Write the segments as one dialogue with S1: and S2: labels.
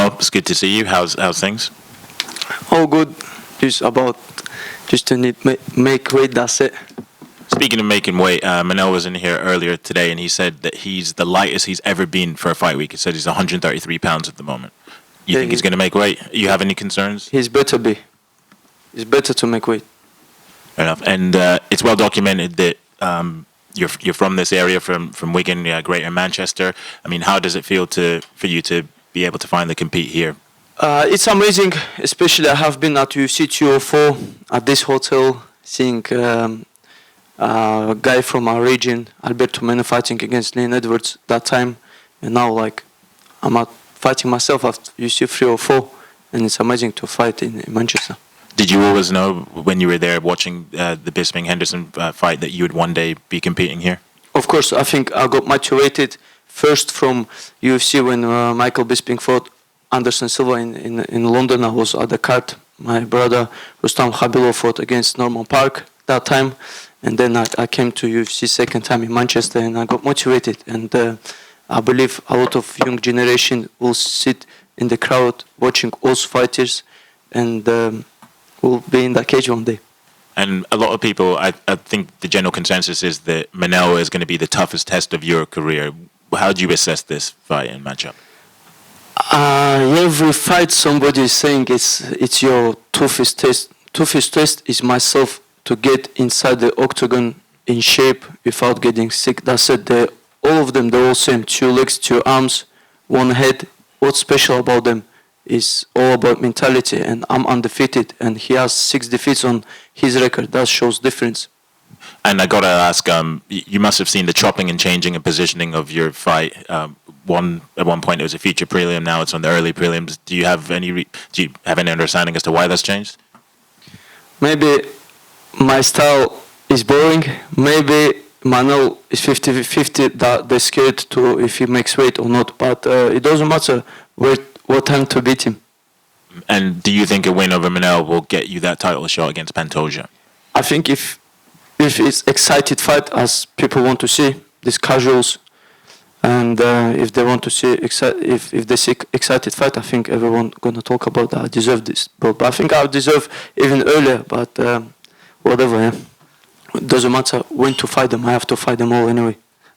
S1: Mo, it's good to see you. How's things?
S2: All good. Just to make weight. That's it.
S1: Speaking of making weight, Manel was in here earlier today, and he said that he's the lightest he's ever been for a fight week. He said he's 133 pounds at the moment. You think he's going to make weight? You have any concerns?
S2: He's better be. It's better to make weight.
S1: Fair enough. And it's well documented that you're from this area, from Wigan, Greater Manchester. I mean, how does it feel for you to be able to finally compete here?
S2: It's amazing. Especially I have been at UFC 204 at this hotel, seeing a guy from our region, Alberto Mena, fighting against Leon Edwards that time, and now I'm fighting myself at UFC 304, and it's amazing to fight in Manchester.
S1: Did you always know when you were there watching the Bisping-Henderson fight that you would one day be competing here?
S2: Of course, I think I got motivated first from UFC when Michael Bisping fought Anderson Silva in London. I was at the card. My brother Rustam Khabilov fought against Norman Park that time, and then I came to UFC second time in Manchester, and I got motivated. And I believe a lot of young generation will sit in the crowd watching us fighters, and will be in that cage one day.
S1: And a lot of people, I think the general consensus is that Manel is going to be the toughest test of your career. How do you assess this fight and matchup?
S2: Every fight somebody is saying it's your toughest test. Toughest test is myself to get inside the octagon in shape without getting sick. That's it. All of them, they're all same. 2 legs, 2 arms, 1 head. What's special about them is all about mentality, and I'm undefeated, and he has 6 defeats on his record. That shows difference.
S1: And I gotta ask, you must have seen the chopping and changing and positioning of your fight. At one point it was a feature prelim, now it's on the early prelims. Do you have any understanding as to why that's changed?
S2: Maybe my style is boring. Maybe Manel is 50-50 that they're scared to if he makes weight or not. But it doesn't matter what time to beat him.
S1: And do you think a win over Manel will get you that title shot against Pantoja?
S2: I think if it's excited fight as people want to see, these casuals, and if they want to see if they see excited fight, I think everyone gonna talk about that. I deserve this, but I think I deserve even earlier. But whatever, yeah. It doesn't matter when to fight them. I have to fight them all anyway.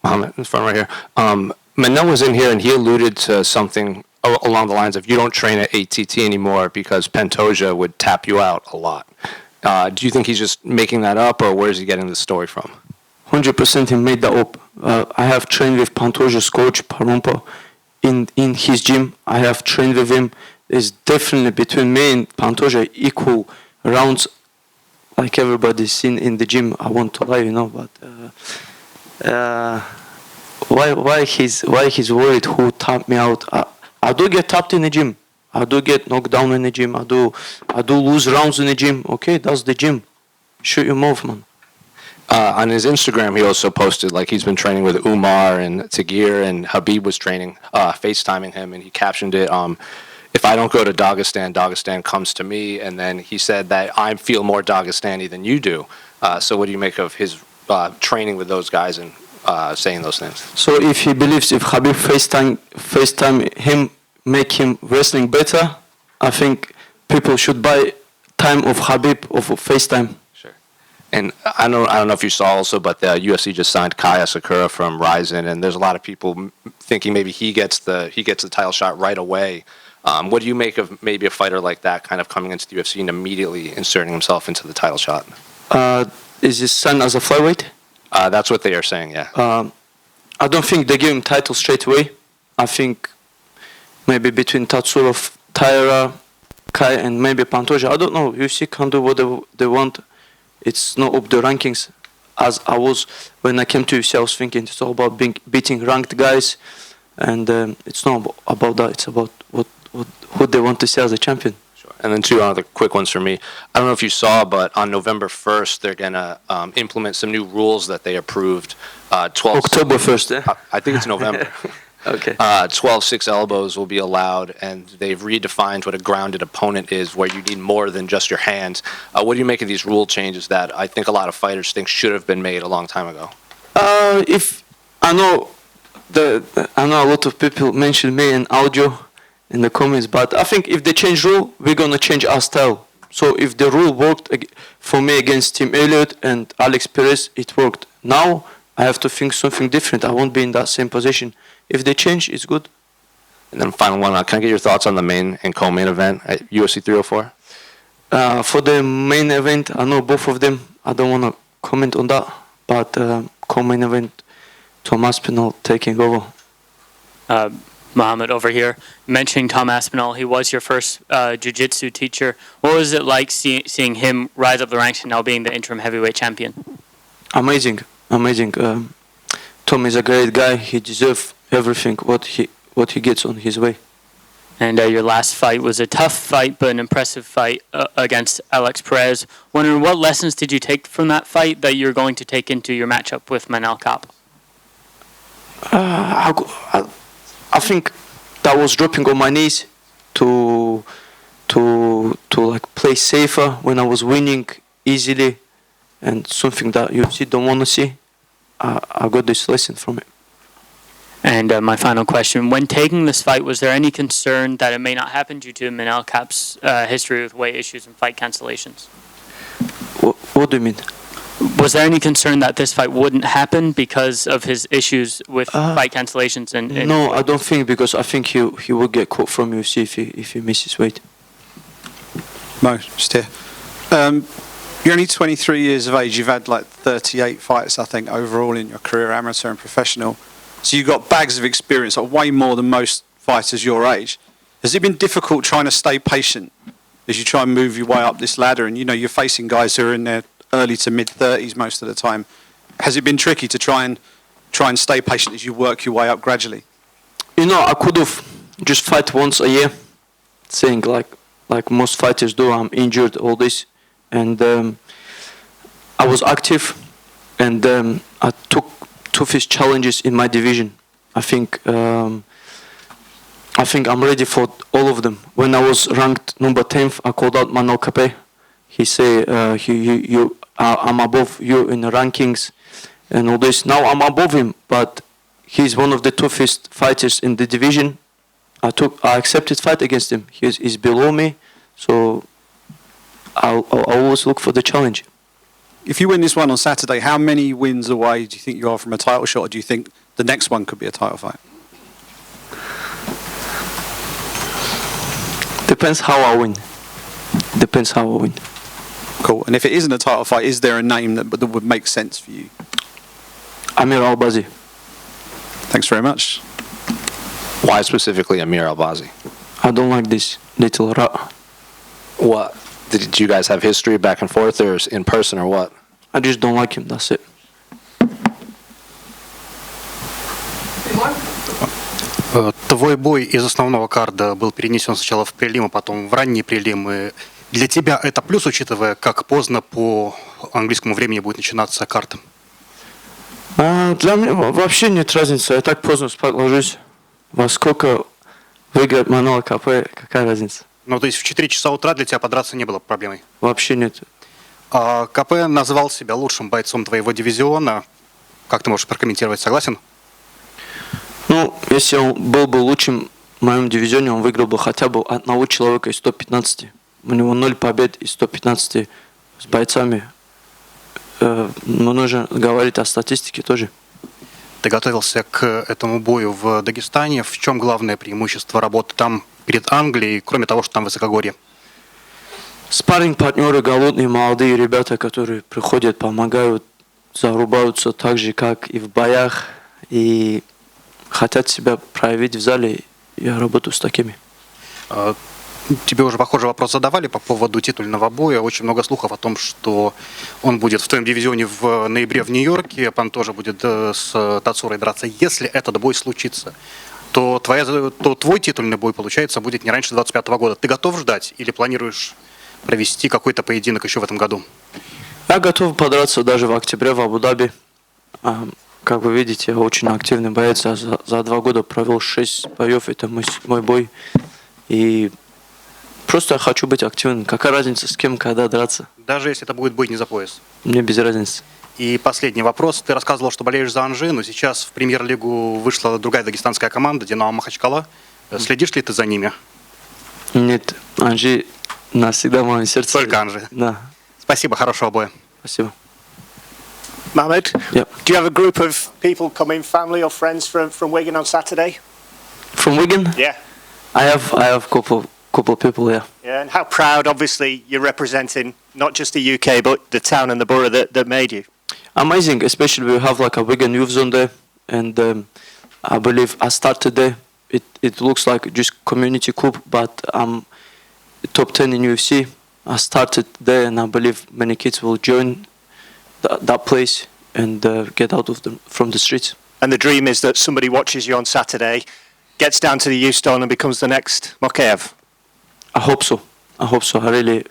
S3: Mohammed, in front right here. Manel was in here and he alluded to something along the lines of you don't train at ATT anymore because Pantoja would tap you out a lot. Do you think he's just making that up, or where is he getting the story from?
S2: 100% he made that up. I have trained with Pantoja's coach, Parumpa, in his gym. I have trained with him. There's definitely between me and Pantoja equal rounds, like everybody's seen in the gym. I want to lie, but why he's worried who tapped me out? I do get tapped in the gym. I do get knocked down in the gym. I do lose rounds in the gym. Okay, that's the gym. Shoot your mouth, man.
S3: On his Instagram, he also posted like he's been training with Umar and Tagir, and Habib was training, FaceTiming him, and he captioned it, if I don't go to Dagestan, Dagestan comes to me, and then he said that I feel more Dagestani than you do. So what do you make of his training with those guys and saying those things?
S2: So if he believes if Habib FaceTime him, make him wrestling better, I think people should buy time of Habib of FaceTime.
S3: Sure. And I don't know if you saw also, but the UFC just signed Kaya Sakura from Ryzen, and there's a lot of people thinking maybe he gets the title shot right away. What do you make of maybe a fighter like that kind of coming into the UFC and immediately inserting himself into the title shot?
S2: Is his son as a flyweight?
S3: That's what they are saying, yeah.
S2: I don't think they give him title straight away. I think maybe between Tatsurov, Taira, Kai, and maybe Pantoja. I don't know. UFC can do what they want. It's not up the rankings. As I was when I came to UFC, I was thinking it's all about beating ranked guys, and it's not about that. It's about who they want to see as a champion.
S3: Sure. And then 2 other quick ones for me. I don't know if you saw, but on November 1st, they're gonna implement some new rules that they approved.
S2: October 1st, eh?
S3: I think it's November.
S2: Okay.
S3: 12 6 elbows will be allowed, and they've redefined what a grounded opponent is, where you need more than just your hands. What do you make of these rule changes that I think a lot of fighters think should have been made a long time ago?
S2: If I know a lot of people mention me in audio, in the comments. But I think if they change rule, we're gonna change our style. So if the rule worked for me against Tim Elliott and Alex Perez, it worked. Now I have to think something different. I won't be in that same position. If they change, it's good.
S3: And then final one, can I get your thoughts on the main and co-main event at UFC 304?
S2: For the main event, I know both of them. I don't want to comment on that. But co-main event, Tom Aspinall taking over.
S4: Mohammed over here, mentioning Tom Aspinall, he was your first jiu-jitsu teacher. What was it like seeing him rise up the ranks and now being the interim heavyweight champion?
S2: Amazing. Tom is a great guy. He deserves everything what he gets on his way.
S4: And your last fight was a tough fight, but an impressive fight against Alex Perez. Wondering what lessons did you take from that fight that you're going to take into your matchup with Manel Kape?
S2: I think that was dropping on my knees to like play safer when I was winning easily, and something that UFC don't want to see. I got this lesson from it.
S4: And my final question, when taking this fight, was there any concern that it may not happen due to Manel Kape's history with weight issues and fight cancellations?
S2: What do you mean?
S4: Was there any concern that this fight wouldn't happen because of his issues with fight cancellations?
S2: No, I don't think, because I think he will get caught from UFC if he misses weight.
S5: Mo, just here. You're only 23 years of age. You've had like 38 fights, I think, overall in your career, amateur and professional. So you've got bags of experience, like way more than most fighters your age. Has it been difficult trying to stay patient as you try and move your way up this ladder? And you're facing guys who are in their early to mid 30s most of the time. Has it been tricky to try and stay patient as you work your way up gradually?
S2: I could have just fight once a year, saying like most fighters do. I'm injured, all this, and I was active, and I took toughest challenges in my division. I think I'm ready for all of them. When I was ranked number 10th, I called out Manel Kape. He said, I'm above you in the rankings and all this. Now I'm above him, but he's one of the toughest fighters in the division. I accepted fight against him. He's below me, so I'll always look for the challenge.
S5: If you win this one on Saturday, how many wins away do you think you are from a title shot, or do you think the next one could be a title fight?
S2: Depends how I win.
S5: Cool. And if it isn't a title fight, is there a name that would make sense for you?
S2: Amir Albazi.
S5: Thanks very much.
S3: Why specifically Amir Albazi?
S2: I don't like this little rat.
S3: What? Did you guys have history back and forth, or in person, or what?
S2: I just don't like him, that's it.
S6: Твой бой из основного карда был перенесен сначала в прелим, а потом в ранние прелимы. Для тебя это плюс, учитывая, как поздно по английскому времени будет начинаться карта?
S2: Для меня вообще нет разницы. Я так поздно спать ложусь. Во сколько выиграет Манел Капе, какая разница?
S6: Ну, то есть в 4 часа утра для тебя подраться не было проблемой?
S2: Вообще нет.
S6: Капе назвал себя лучшим бойцом твоего дивизиона. Как ты можешь прокомментировать? Согласен?
S2: Ну, если он был бы лучшим в моем дивизионе, он выиграл бы хотя бы одного человека из 115. У него 0 побед из 115 с бойцами. Но нужно говорить о статистике тоже.
S6: Ты готовился к этому бою в Дагестане. В чем главное преимущество работы там перед Англией, кроме того, что там высокогорье?
S2: Спарринг-партнеры, голодные, молодые ребята, которые приходят, помогают, зарубаются так же, как и в боях, и хотят себя проявить в зале. Я работаю с такими.
S6: Тебе уже похожий вопрос задавали по поводу титульного боя. Очень много слухов о том, что он будет в твоем дивизионе в ноябре в Нью-Йорке, он тоже будет с Тацурой драться. Если этот бой случится, то твой титульный бой, получается, будет не раньше 2025 года. Ты готов ждать или планируешь провести какой-то поединок еще в этом году?
S2: Я готов подраться даже в октябре в Абу-Даби. Как вы видите, я очень активный боец. Я за 2 года провел 6 боев. Это мой бой. И просто я хочу быть активным. Какая разница, с кем, когда драться?
S6: Даже если это будет бой не за пояс?
S2: Мне без разницы.
S6: И последний вопрос. Ты рассказывал, что болеешь за Анжи, но сейчас в премьер-лигу вышла другая дагестанская команда, Динамо Махачкала. Следишь ли ты за ними?
S2: Нет, Анжи навсегда в моем сердце.
S6: Только Анжи.
S2: Да,
S6: Спасибо, хорошего боя.
S2: спасибо.
S7: Mohamed,
S2: Yep.
S7: do you have a group of people coming, family or friends from Wigan on Saturday?
S2: From Wigan?
S7: Yeah.
S2: I have couple people, yeah.
S7: Yeah, and how proud, obviously, you're representing not just the UK, but the town and the borough that made you.
S2: Amazing, especially we have like a Wigan youth zone there, and I believe I started there. It looks like just community club, but I'm top 10 in UFC. I started there, and I believe many kids will join that place and get out of from the streets.
S7: And the dream is that somebody watches you on Saturday, gets down to the youth zone and becomes the next Mokaev.
S2: I hope so. I really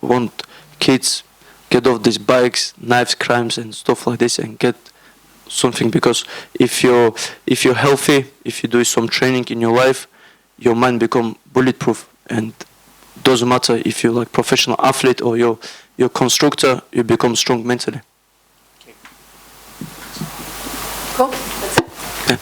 S2: want kids get off these bikes, knives, crimes, and stuff like this, and get something. Because if you're healthy, if you do some training in your life, your mind become bulletproof, and doesn't matter if you're like professional athlete or you're constructor, you become strong mentally.
S8: Cool. That's it.
S2: Yeah.